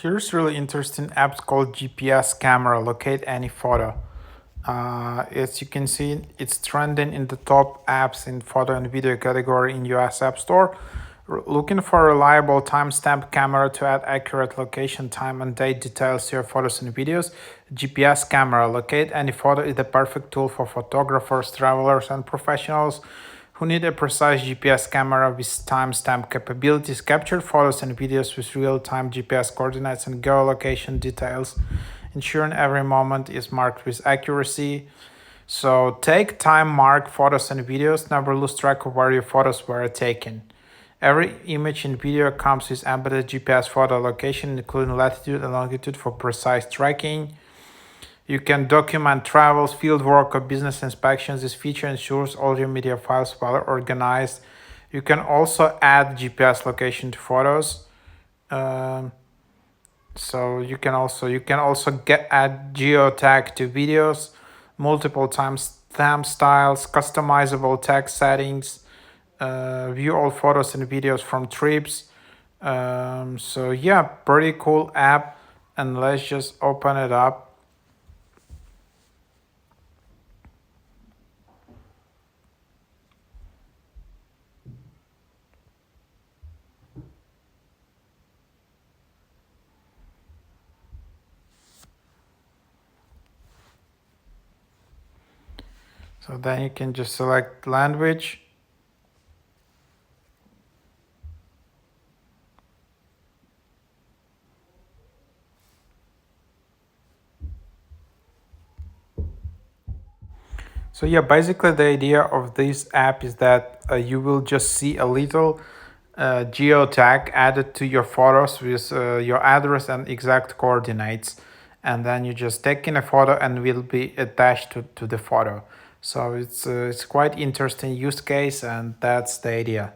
Here's really interesting app called GPS Camera. Locate any photo. As you can see, it's trending in the top apps in photo and video category in US App Store. Looking for a reliable timestamp camera to add accurate location, time, and date details to your photos and videos. GPS Camera. Locate any photo is the perfect tool for photographers, travelers, and professionals who need a precise GPS camera with timestamp capabilities. Capture photos and videos with real-time GPS coordinates and geolocation details, ensuring every moment is marked with accuracy. So take time, mark photos and videos, never lose track of where your photos were taken. Every image and video comes with embedded GPS photo location, including latitude and longitude for precise tracking. You can document travels, field work, or business inspections. This feature ensures all your media files well organized. You can also add GPS location to photos. Um, so you can also add geotag to videos, multiple timestamp styles, customizable tag settings, view all photos and videos from trips. So yeah, pretty cool app. And let's just open it up. So then you can just select language. So yeah, basically the idea of this app is that you will just see a little geotag added to your photos with your address and exact coordinates. And then you just take in a photo and will be attached to the photo. So it's quite interesting use case, and that's the idea.